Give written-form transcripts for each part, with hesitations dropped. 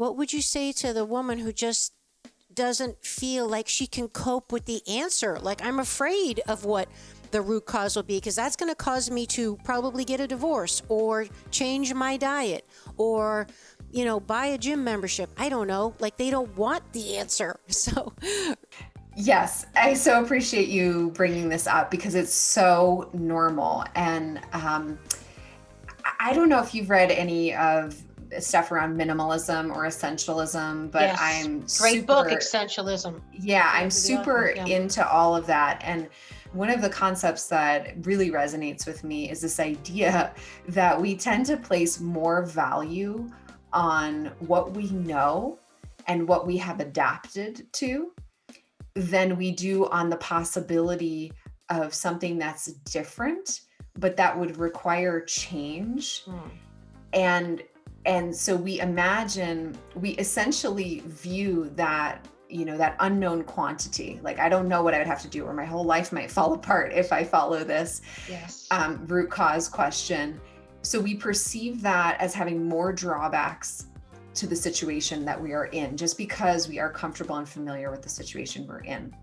what would you say to the woman who just doesn't feel like she can cope with the answer? Like, I'm afraid of what the root cause will be, because that's going to cause me to probably get a divorce or change my diet or, buy a gym membership. I don't know. Like, they don't want the answer. So Yes, I so appreciate you bringing this up because it's so normal. And I don't know if you've read any of stuff around minimalism or essentialism, but yes, I'm great book, super, Essentialism. yeah, I'm super into all of that. And one of the concepts that really resonates with me is this idea that we tend to place more value on what we know and what we have adapted to than we do on the possibility of something that's different, but that would require change. And so we essentially view that, that unknown quantity. Like, I don't know what I would have to do, or my whole life might fall apart if I follow this root cause question. So we perceive that as having more drawbacks to the situation that we are in, just because we are comfortable and familiar with the situation we're in.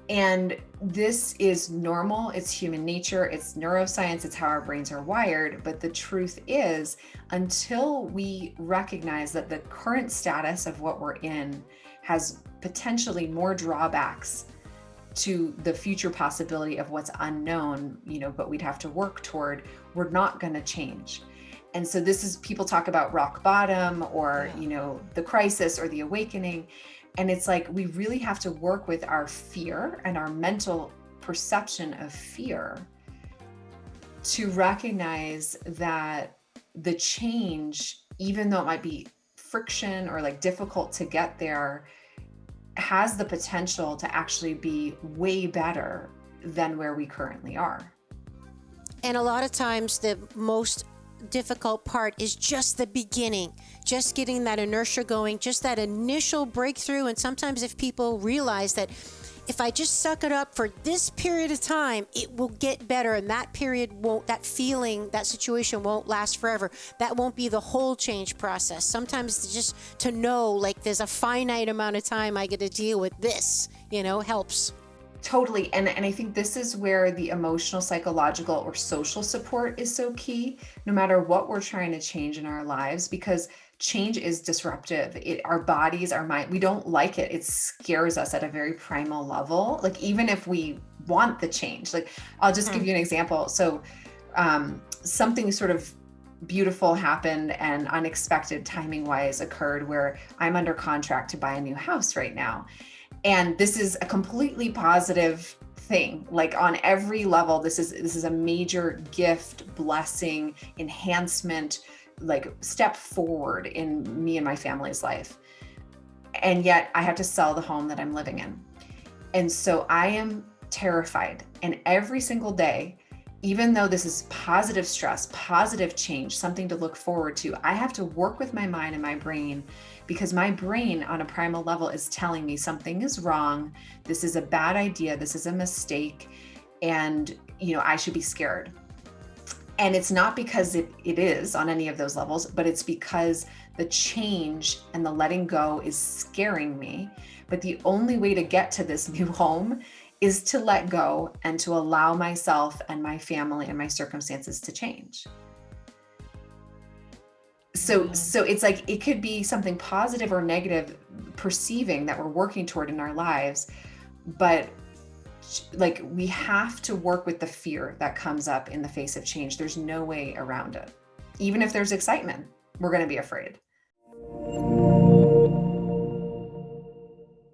And this is normal. It's human nature. It's neuroscience. It's how our brains are wired. But the truth is, until we recognize that the current status of what we're in has potentially more drawbacks to the future possibility of what's unknown, but we'd have to work toward, we're not going to change. And so this is, people talk about rock bottom or, the crisis or the awakening. And it's like, we really have to work with our fear and our mental perception of fear to recognize that the change, even though it might be friction or like difficult to get there, has the potential to actually be way better than where we currently are. And a lot of times the most difficult part is just the beginning, just getting that inertia going, just that initial breakthrough. And sometimes if people realize that if I just suck it up for this period of time, it will get better, and that period won't, that feeling, that situation won't last forever. That won't be the whole change process. Sometimes just to know, like, there's a finite amount of time I get to deal with this, helps. Totally. And I think this is where the emotional, psychological, or social support is so key, no matter what we're trying to change in our lives, because change is disruptive. Our bodies, our mind, we don't like it. It scares us at a very primal level. Like, even if we want the change, like, I'll just give you an example. So something sort of beautiful happened and unexpected timing wise occurred where I'm under contract to buy a new house right now. And this is a completely positive thing. Like, on every level, this is a major gift, blessing, enhancement, like step forward in me and my family's life. And yet I have to sell the home that I'm living in. And so I am terrified. And every single day, even though this is positive stress, positive change, something to look forward to, I have to work with my mind and my brain, because my brain on a primal level is telling me something is wrong. This is a bad idea. This is a mistake. And, I should be scared. And it's not because it is on any of those levels, but it's because the change and the letting go is scaring me. But the only way to get to this new home is to let go and to allow myself and my family and my circumstances to change. So it's like, it could be something positive or negative perceiving that we're working toward in our lives, but like, we have to work with the fear that comes up in the face of change. There's no way around it. Even if there's excitement, we're going to be afraid.